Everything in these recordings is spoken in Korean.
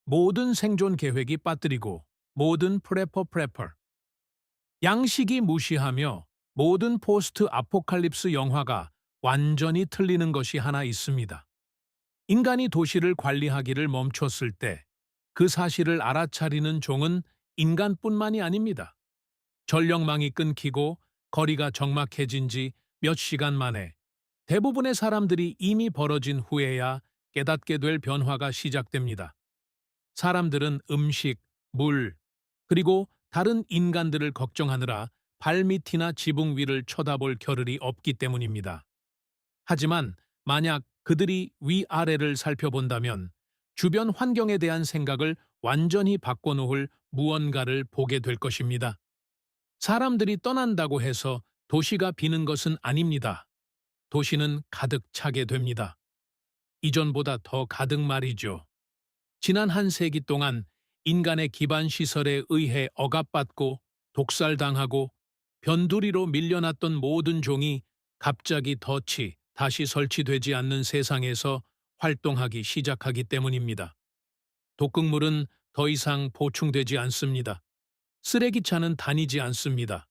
모든 생존 계획이 빠뜨리고 모든 프레퍼. 양식이 무시하며 모든 포스트 아포칼립스 영화가 완전히 틀리는 것이 하나 있습니다. 인간이 도시를 관리하기를 멈췄을 때 그 사실을 알아차리는 종은 인간뿐만이 아닙니다. 전력망이 끊기고 거리가 적막해진 지 몇 시간 만에 대부분의 사람들이 이미 벌어진 후에야 깨닫게 될 변화가 시작됩니다. 사람들은 음식, 물, 그리고 다른 인간들을 걱정하느라 발밑이나 지붕 위를 쳐다볼 겨를이 없기 때문입니다. 하지만 만약 그들이 위아래를 살펴본다면 주변 환경에 대한 생각을 완전히 바꿔놓을 무언가를 보게 될 것입니다. 사람들이 떠난다고 해서 도시가 비는 것은 아닙니다. 도시는 가득 차게 됩니다. 이전보다 더 가득 말이죠. 지난 한 세기 동안 인간의 기반 시설에 의해 억압받고 독살당하고 변두리로 밀려났던 모든 종이 갑자기 다시 설치되지 않는 세상에서 활동하기 시작하기 때문입니다. 독극물은 더 이상 보충되지 않습니다. 쓰레기차는 다니지 않습니다.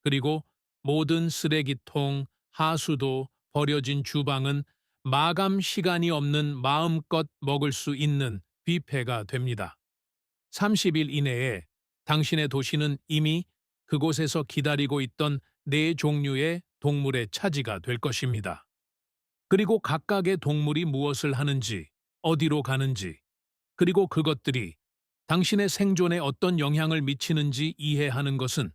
그리고 모든 쓰레기통, 하수도, 버려진 주방은 마감 시간이 없는 마음껏 먹을 수 있는 뷔페가 됩니다. 30일 이내에 당신의 도시는 이미 그곳에서 기다리고 있던 네 종류의 동물의 차지가 될 것입니다. 그리고 각각의 동물이 무엇을 하는지, 어디로 가는지, 그리고 그것들이 당신의 생존에 어떤 영향을 미치는지 이해하는 것은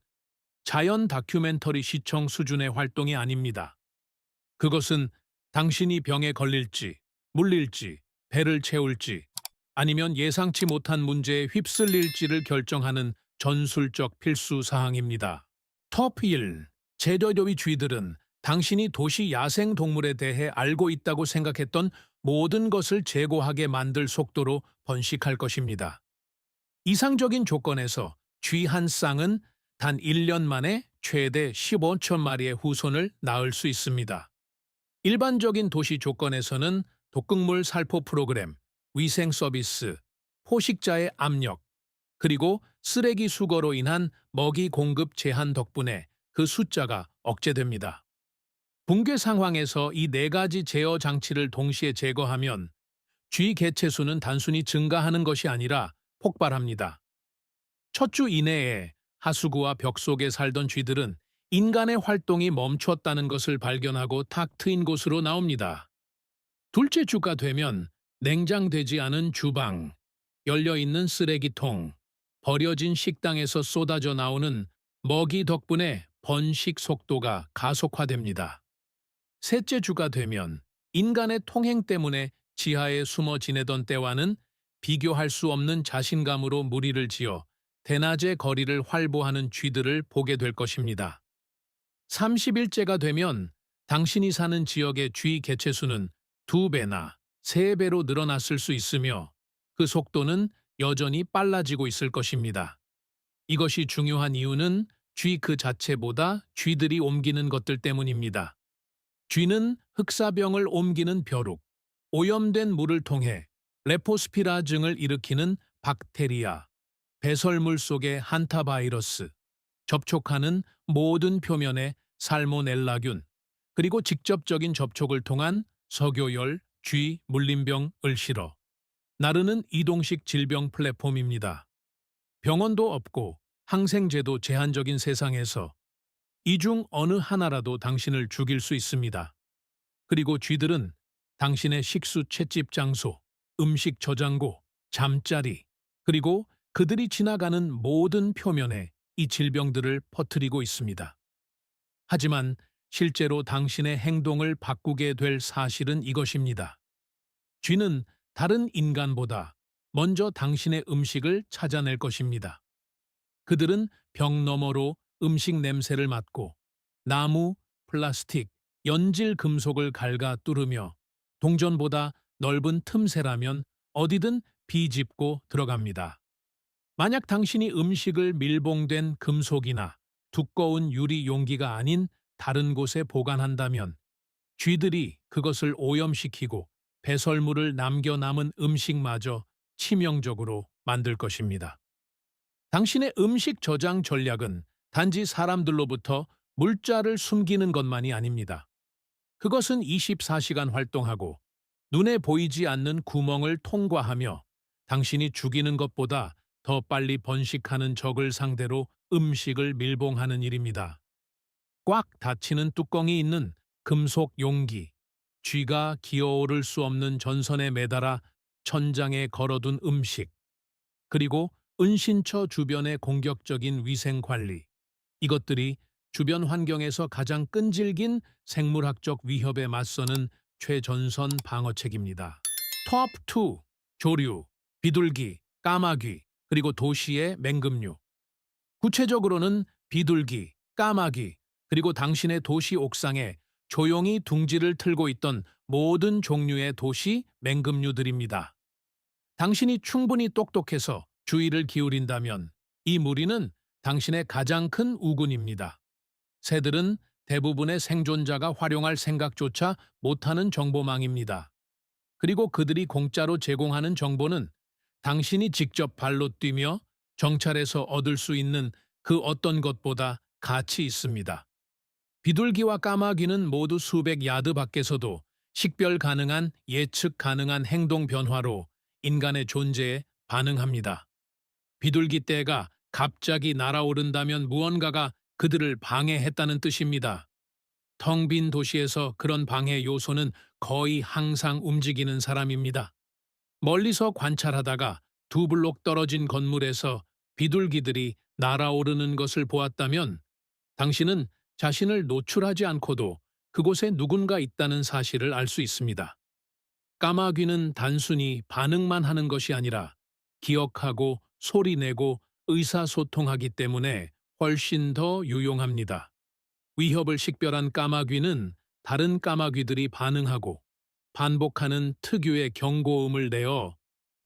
자연 다큐멘터리 시청 수준의 활동이 아닙니다. 그것은 당신이 병에 걸릴지, 물릴지, 배를 채울지, 아니면 예상치 못한 문제에 휩쓸릴지를 결정하는 전술적 필수 사항입니다. 톱 1. 제도의 쥐들은 당신이 도시 야생 동물에 대해 알고 있다고 생각했던 모든 것을 제고하게 만들 속도로 번식할 것입니다. 이상적인 조건에서 쥐 한 쌍은 단 1년 만에 최대 15천 마리의 후손을 낳을 수 있습니다. 일반적인 도시 조건에서는 독극물 살포 프로그램, 위생 서비스, 포식자의 압력, 그리고 쓰레기 수거로 인한 먹이 공급 제한 덕분에 그 숫자가 억제됩니다. 붕괴 상황에서 이 네 가지 제어 장치를 동시에 제거하면 쥐 개체 수는 단순히 증가하는 것이 아니라 폭발합니다. 첫 주 이내에 하수구와 벽 속에 살던 쥐들은 인간의 활동이 멈췄다는 것을 발견하고 탁 트인 곳으로 나옵니다. 둘째 주가 되면 냉장되지 않은 주방, 열려있는 쓰레기통, 버려진 식당에서 쏟아져 나오는 먹이 덕분에 번식 속도가 가속화됩니다. 셋째 주가 되면 인간의 통행 때문에 지하에 숨어 지내던 때와는 비교할 수 없는 자신감으로 무리를 지어 대낮의 거리를 활보하는 쥐들을 보게 될 것입니다. 30일째가 되면 당신이 사는 지역의 쥐 개체수는 2배나 3배로 늘어났을 수 있으며 그 속도는 여전히 빨라지고 있을 것입니다. 이것이 중요한 이유는 쥐 그 자체보다 쥐들이 옮기는 것들 때문입니다. 쥐는 흑사병을 옮기는 벼룩, 오염된 물을 통해 레포스피라증을 일으키는 박테리아, 배설물 속의 한타바이러스, 접촉하는 모든 표면의 살모넬라균, 그리고 직접적인 접촉을 통한 석요열, 쥐, 물림병을 실어 나르는 이동식 질병 플랫폼입니다. 병원도 없고 항생제도 제한적인 세상에서 이 중 어느 하나라도 당신을 죽일 수 있습니다. 그리고 쥐들은 당신의 식수 채집 장소, 음식 저장고, 잠자리, 그리고 그들이 지나가는 모든 표면에 이 질병들을 퍼뜨리고 있습니다. 하지만 실제로 당신의 행동을 바꾸게 될 사실은 이것입니다. 쥐는 다른 인간보다 먼저 당신의 음식을 찾아낼 것입니다. 그들은 벽 너머로 음식 냄새를 맡고 나무, 플라스틱, 연질 금속을 갉아 뚫으며 동전보다 넓은 틈새라면 어디든 비집고 들어갑니다. 만약 당신이 음식을 밀봉된 금속이나 두꺼운 유리 용기가 아닌 다른 곳에 보관한다면 쥐들이 그것을 오염시키고 배설물을 남겨 남은 음식마저 치명적으로 만들 것입니다. 당신의 음식 저장 전략은 단지 사람들로부터 물자를 숨기는 것만이 아닙니다. 그것은 24시간 활동하고 눈에 보이지 않는 구멍을 통과하며 당신이 죽이는 것보다 더 빨리 번식하는 적을 상대로 음식을 밀봉하는 일입니다. 꽉 닫히는 뚜껑이 있는 금속 용기, 쥐가 기어오를 수 없는 전선에 매달아 천장에 걸어둔 음식, 그리고 은신처 주변의 공격적인 위생 관리. 이것들이 주변 환경에서 가장 끈질긴 생물학적 위협에 맞서는 최전선 방어책입니다. 톱2, 조류, 비둘기, 까마귀, 그리고 도시의 맹금류. 구체적으로는 비둘기, 까마귀, 그리고 당신의 도시 옥상에 조용히 둥지를 틀고 있던 모든 종류의 도시 맹금류들입니다. 당신이 충분히 똑똑해서 주의를 기울인다면 이 무리는 당신의 가장 큰 우군입니다. 새들은 대부분의 생존자가 활용할 생각조차 못하는 정보망입니다. 그리고 그들이 공짜로 제공하는 정보는 당신이 직접 발로 뛰며 정찰해서 얻을 수 있는 그 어떤 것보다 가치 있습니다. 비둘기와 까마귀는 모두 수백 야드 밖에서도 식별 가능한 예측 가능한 행동 변화로 인간의 존재에 반응합니다. 비둘기 떼가 갑자기 날아오른다면 무언가가 그들을 방해했다는 뜻입니다. 텅 빈 도시에서 그런 방해 요소는 거의 항상 움직이는 사람입니다. 멀리서 관찰하다가 두 블록 떨어진 건물에서 비둘기들이 날아오르는 것을 보았다면 당신은 자신을 노출하지 않고도 그곳에 누군가 있다는 사실을 알 수 있습니다. 까마귀는 단순히 반응만 하는 것이 아니라 기억하고 소리내고 의사소통하기 때문에 훨씬 더 유용합니다. 위협을 식별한 까마귀는 다른 까마귀들이 반응하고 반복하는 특유의 경고음을 내어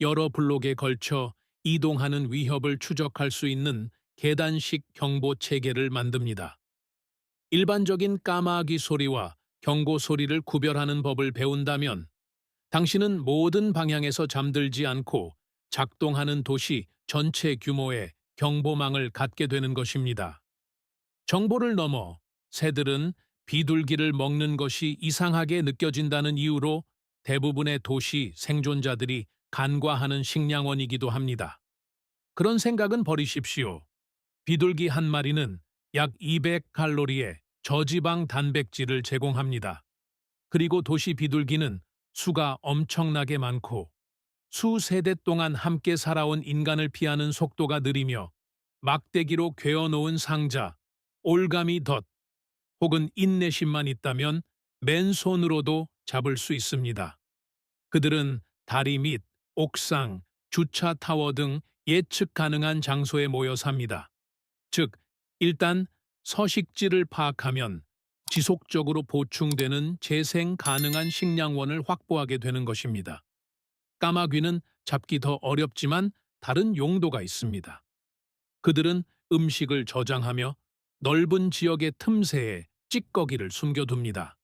여러 블록에 걸쳐 이동하는 위협을 추적할 수 있는 계단식 경보 체계를 만듭니다. 일반적인 까마귀 소리와 경고 소리를 구별하는 법을 배운다면 당신은 모든 방향에서 잠들지 않고 작동하는 도시 전체 규모의 경보망을 갖게 되는 것입니다. 정보를 넘어 새들은 비둘기를 먹는 것이 이상하게 느껴진다는 이유로 대부분의 도시 생존자들이 간과하는 식량원이기도 합니다. 그런 생각은 버리십시오. 비둘기 한 마리는 약 200칼로리의 저지방 단백질을 제공합니다. 그리고 도시 비둘기는 수가 엄청나게 많고 수세대 동안 함께 살아온 인간을 피하는 속도가 느리며 막대기로 괴어놓은 상자, 올가미 덫, 혹은 인내심만 있다면 맨손으로도 잡을 수 있습니다. 그들은 다리 밑, 옥상, 주차 타워 등 예측 가능한 장소에 모여 삽니다. 즉, 일단 서식지를 파악하면 지속적으로 보충되는 재생 가능한 식량원을 확보하게 되는 것입니다. 까마귀는 잡기 더 어렵지만 다른 용도가 있습니다. 그들은 음식을 저장하며 넓은 지역의 틈새에 찌꺼기를 숨겨둡니다.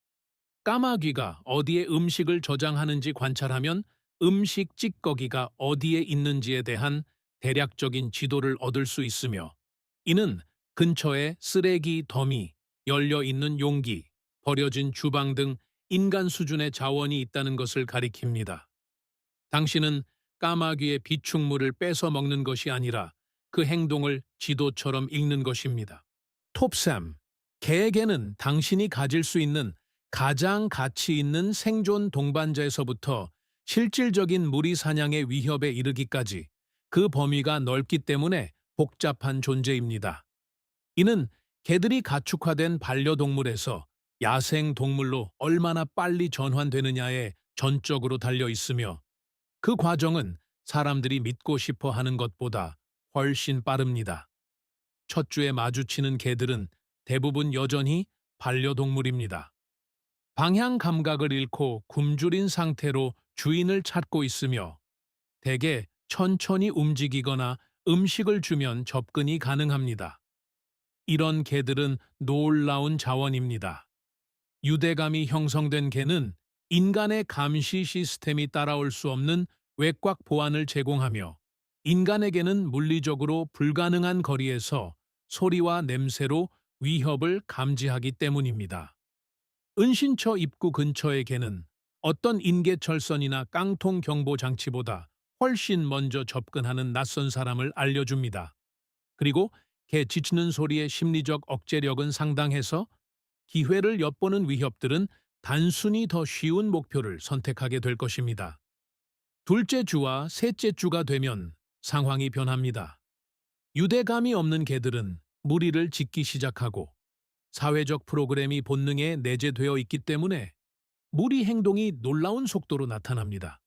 까마귀가 어디에 음식을 저장하는지 관찰하면 음식 찌꺼기가 어디에 있는지에 대한 대략적인 지도를 얻을 수 있으며 이는 근처에 쓰레기 더미, 열려있는 용기, 버려진 주방 등 인간 수준의 자원이 있다는 것을 가리킵니다. 당신은 까마귀의 비축물을 뺏어 먹는 것이 아니라 그 행동을 지도처럼 읽는 것입니다. 톱3. 개에게는 당신이 가질 수 있는 가장 가치 있는 생존 동반자에서부터 실질적인 무리 사냥의 위협에 이르기까지 그 범위가 넓기 때문에 복잡한 존재입니다. 이는 개들이 가축화된 반려동물에서 야생 동물로 얼마나 빨리 전환되느냐에 전적으로 달려 있으며 그 과정은 사람들이 믿고 싶어 하는 것보다 훨씬 빠릅니다. 첫 주에 마주치는 개들은 대부분 여전히 반려동물입니다. 방향 감각을 잃고 굶주린 상태로 주인을 찾고 있으며 대개 천천히 움직이거나 음식을 주면 접근이 가능합니다. 이런 개들은 놀라운 자원입니다. 유대감이 형성된 개는 인간의 감시 시스템이 따라올 수 없는 외곽 보안을 제공하며 인간에게는 물리적으로 불가능한 거리에서 소리와 냄새로 위협을 감지하기 때문입니다. 은신처 입구 근처의 개는 어떤 인계철선이나 깡통 경보 장치보다 훨씬 먼저 접근하는 낯선 사람을 알려줍니다. 그리고 개 짖는 소리의 심리적 억제력은 상당해서 기회를 엿보는 위협들은 단순히 더 쉬운 목표를 선택하게 될 것입니다. 둘째 주와 셋째 주가 되면 상황이 변합니다. 유대감이 없는 개들은 무리를 짓기 시작하고 사회적 프로그램이 본능에 내재되어 있기 때문에 무리 행동이 놀라운 속도로 나타납니다.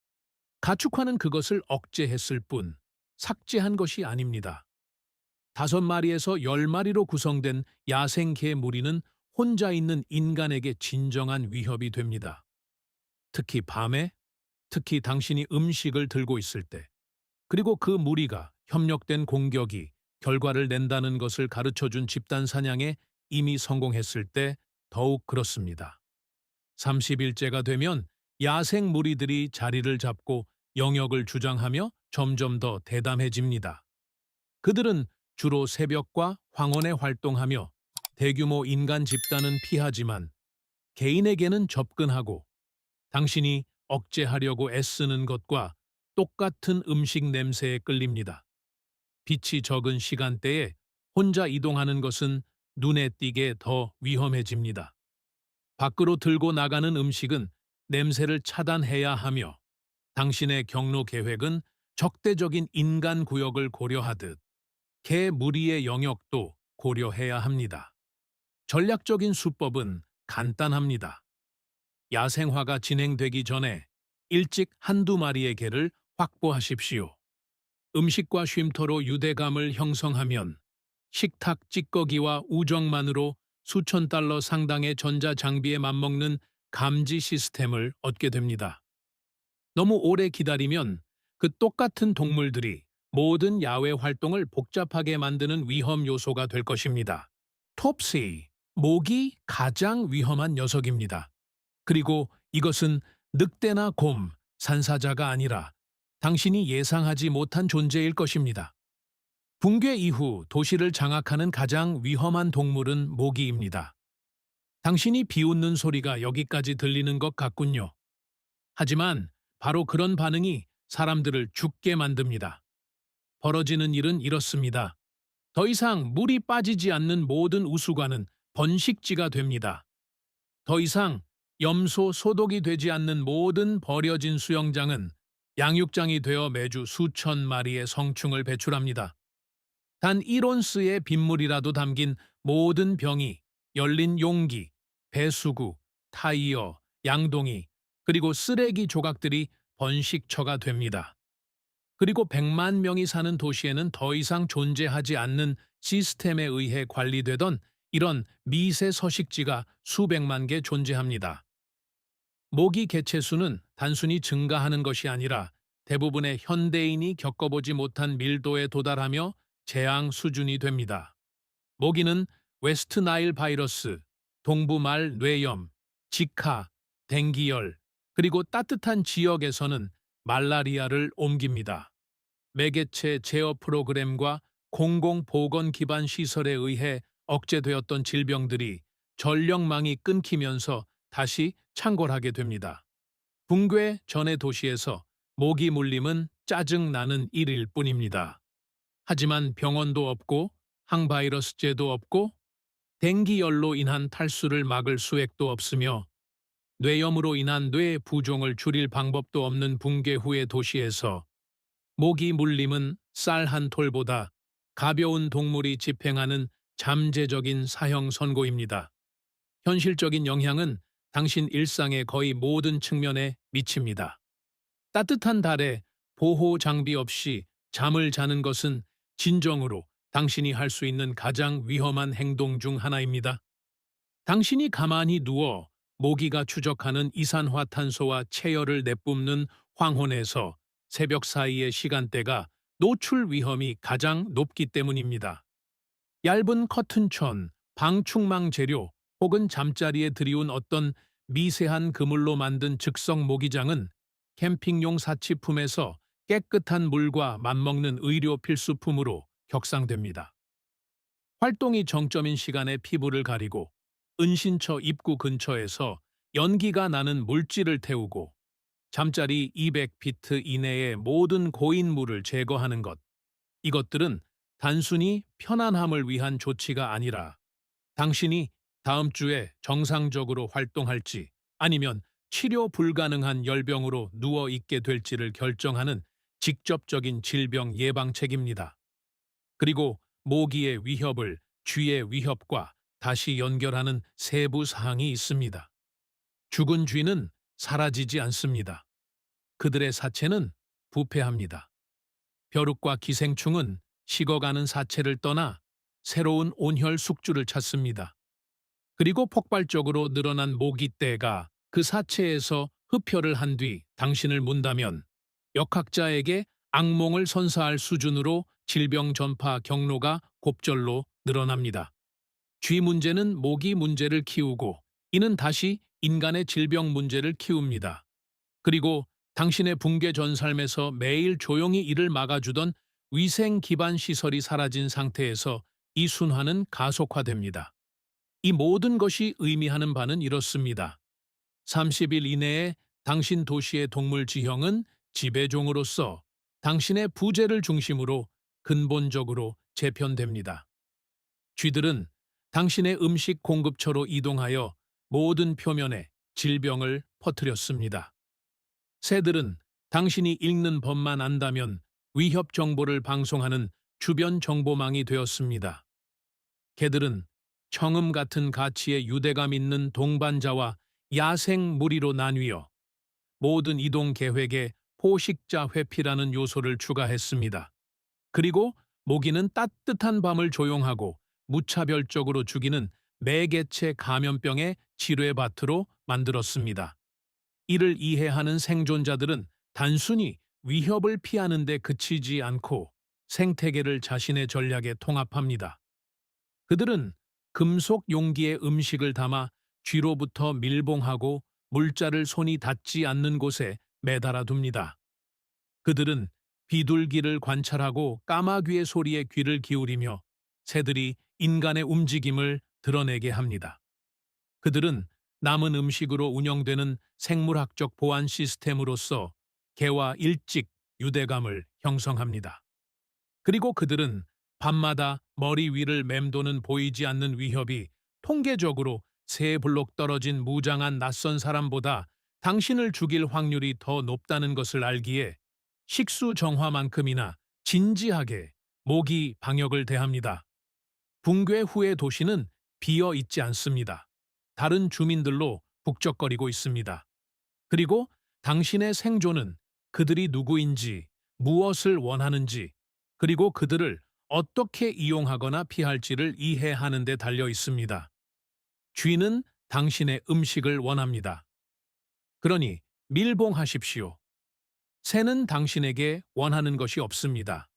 가축화는 그것을 억제했을 뿐 삭제한 것이 아닙니다. 5마리에서 10마리로 구성된 야생 개 무리는 혼자 있는 인간에게 진정한 위협이 됩니다. 특히 밤에, 특히 당신이 음식을 들고 있을 때, 그리고 그 무리가 협력된 공격이 결과를 낸다는 것을 가르쳐준 집단 사냥에 이미 성공했을 때 더욱 그렇습니다. 30일째가 되면 야생 무리들이 자리를 잡고 영역을 주장하며 점점 더 대담해집니다. 그들은 주로 새벽과 황혼에 활동하며 대규모 인간 집단은 피하지만 개인에게는 접근하고 당신이 억제하려고 애쓰는 것과 똑같은 음식 냄새에 끌립니다. 빛이 적은 시간대에 혼자 이동하는 것은 눈에 띄게 더 위험해집니다. 밖으로 들고 나가는 음식은 냄새를 차단해야 하며 당신의 경로 계획은 적대적인 인간 구역을 고려하듯 개 무리의 영역도 고려해야 합니다. 전략적인 수법은 간단합니다. 야생화가 진행되기 전에 일찍 한두 마리의 개를 확보하십시오. 음식과 쉼터로 유대감을 형성하면 식탁 찌꺼기와 우정만으로 수천 달러 상당의 전자장비에 맞먹는 감지 시스템을 얻게 됩니다. 너무 오래 기다리면 그 똑같은 동물들이 모든 야외 활동을 복잡하게 만드는 위험 요소가 될 것입니다. 톱시, 모기 가장 위험한 녀석입니다. 그리고 이것은 늑대나 곰, 산사자가 아니라 당신이 예상하지 못한 존재일 것입니다. 붕괴 이후 도시를 장악하는 가장 위험한 동물은 모기입니다. 당신이 비웃는 소리가 여기까지 들리는 것 같군요. 하지만 바로 그런 반응이 사람들을 죽게 만듭니다. 벌어지는 일은 이렇습니다. 더 이상 물이 빠지지 않는 모든 우수관은 번식지가 됩니다. 더 이상 염소 소독이 되지 않는 모든 버려진 수영장은 양육장이 되어 매주 수천 마리의 성충을 배출합니다. 단 1온스의 빗물이라도 담긴 모든 병이 열린 용기, 배수구, 타이어, 양동이, 그리고 쓰레기 조각들이 번식처가 됩니다. 그리고 100만 명이 사는 도시에는 더 이상 존재하지 않는 시스템에 의해 관리되던 이런 미세 서식지가 수백만 개 존재합니다. 모기 개체 수는 단순히 증가하는 것이 아니라 대부분의 현대인이 겪어보지 못한 밀도에 도달하며 재앙 수준이 됩니다. 모기는 웨스트 나일 바이러스, 동부말 뇌염, 지카, 댕기열, 그리고 따뜻한 지역에서는 말라리아를 옮깁니다. 매개체 제어 프로그램과 공공보건 기반 시설에 의해 억제되었던 질병들이 전력망이 끊기면서 다시 창궐하게 됩니다. 붕괴 전의 도시에서 모기 물림은 짜증나는 일일 뿐입니다. 하지만 병원도 없고 항바이러스제도 없고 댕기열로 인한 탈수를 막을 수액도 없으며 뇌염으로 인한 뇌 부종을 줄일 방법도 없는 붕괴 후의 도시에서 모기 물림은 쌀 한 톨보다 가벼운 동물이 집행하는 잠재적인 사형 선고입니다. 현실적인 영향은 당신 일상의 거의 모든 측면에 미칩니다. 따뜻한 달에 보호 장비 없이 잠을 자는 것은 진정으로 당신이 할 수 있는 가장 위험한 행동 중 하나입니다. 당신이 가만히 누워 모기가 추적하는 이산화탄소와 체열을 내뿜는 황혼에서 새벽 사이의 시간대가 노출 위험이 가장 높기 때문입니다. 얇은 커튼천, 방충망 재료 혹은 잠자리에 들이운 어떤 미세한 그물로 만든 즉석 모기장은 캠핑용 사치품에서 깨끗한 물과 맞먹는 의료 필수품으로 격상됩니다. 활동이 정점인 시간에 피부를 가리고 은신처 입구 근처에서 연기가 나는 물질을 태우고 잠자리 200피트 이내의 모든 고인물을 제거하는 것. 이것들은 단순히 편안함을 위한 조치가 아니라 당신이 다음 주에 정상적으로 활동할지 아니면 치료 불가능한 열병으로 누워 있게 될지를 결정하는 직접적인 질병 예방책입니다. 그리고 모기의 위협을 쥐의 위협과 다시 연결하는 세부 사항이 있습니다. 죽은 쥐는 사라지지 않습니다. 그들의 사체는 부패합니다. 벼룩과 기생충은 식어가는 사체를 떠나 새로운 온혈 숙주를 찾습니다. 그리고 폭발적으로 늘어난 모기떼가 그 사체에서 흡혈을 한 뒤 당신을 문다면 역학자에게 악몽을 선사할 수준으로 질병 전파 경로가 곱절로 늘어납니다. 쥐 문제는 모기 문제를 키우고 이는 다시 인간의 질병 문제를 키웁니다. 그리고 당신의 붕괴 전 삶에서 매일 조용히 이를 막아주던 위생 기반 시설이 사라진 상태에서 이 순환은 가속화됩니다. 이 모든 것이 의미하는 바는 이렇습니다. 30일 이내에 당신 도시의 동물 지형은 지배종으로서 당신의 부재를 중심으로 근본적으로 재편됩니다. 쥐들은 당신의 음식 공급처로 이동하여 모든 표면에 질병을 퍼뜨렸습니다. 새들은 당신이 읽는 법만 안다면 위협 정보를 방송하는 주변 정보망이 되었습니다. 개들은 청음 같은 가치에 유대감 있는 동반자와 야생 무리로 나뉘어 모든 이동 계획에 포식자 회피라는 요소를 추가했습니다. 그리고 모기는 따뜻한 밤을 조용하고 무차별적으로 죽이는 매개체 감염병의 치료의밭으로 만들었습니다. 이를 이해하는 생존자들은 단순히 위협을 피하는 데 그치지 않고 생태계를 자신의 전략에 통합합니다. 그들은 금속 용기에 음식을 담아 쥐로부터 밀봉하고 물자를 손이 닿지 않는 곳에 매달아 둡니다. 그들은 비둘기를 관찰하고 까마귀의 소리에 귀를 기울이며 새들이 인간의 움직임을 드러내게 합니다. 그들은 남은 음식으로 운영되는 생물학적 보안 시스템으로서 개와 일찍 유대감을 형성합니다. 그리고 그들은 밤마다 머리 위를 맴도는 보이지 않는 위협이 통계적으로 3블록 떨어진 무장한 낯선 사람보다 당신을 죽일 확률이 더 높다는 것을 알기에 식수 정화만큼이나 진지하게 모기 방역을 대합니다. 붕괴 후의 도시는 비어 있지 않습니다. 다른 주민들로 북적거리고 있습니다. 그리고 당신의 생존은 그들이 누구인지, 무엇을 원하는지, 그리고 그들을 어떻게 이용하거나 피할지를 이해하는 데 달려 있습니다. 쥐는 당신의 음식을 원합니다. 그러니 밀봉하십시오. 새는 당신에게 원하는 것이 없습니다.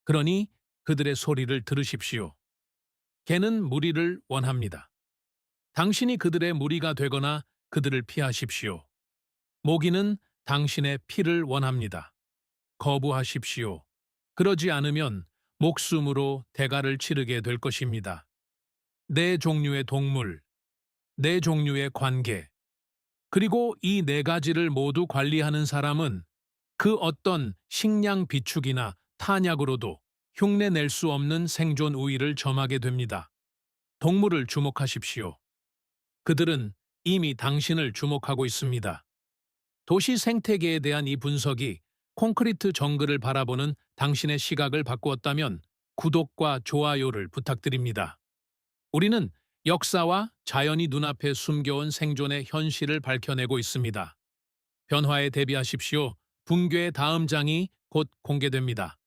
그러니 그들의 소리를 들으십시오. 개는 무리를 원합니다. 당신이 그들의 무리가 되거나 그들을 피하십시오. 모기는 당신의 피를 원합니다. 거부하십시오. 그러지 않으면 목숨으로 대가를 치르게 될 것입니다. 네 종류의 동물, 네 종류의 관계, 그리고 이 4가지를 모두 관리하는 사람은 그 어떤 식량 비축이나 탄약으로도 흉내낼 수 없는 생존 우위를 점하게 됩니다. 동물을 주목하십시오. 그들은 이미 당신을 주목하고 있습니다. 도시 생태계에 대한 이 분석이 콘크리트 정글을 바라보는 당신의 시각을 바꾸었다면 구독과 좋아요를 부탁드립니다. 우리는 역사와 자연이 눈앞에 숨겨온 생존의 현실을 밝혀내고 있습니다. 변화에 대비하십시오. 붕괴의 다음 장이 곧 공개됩니다.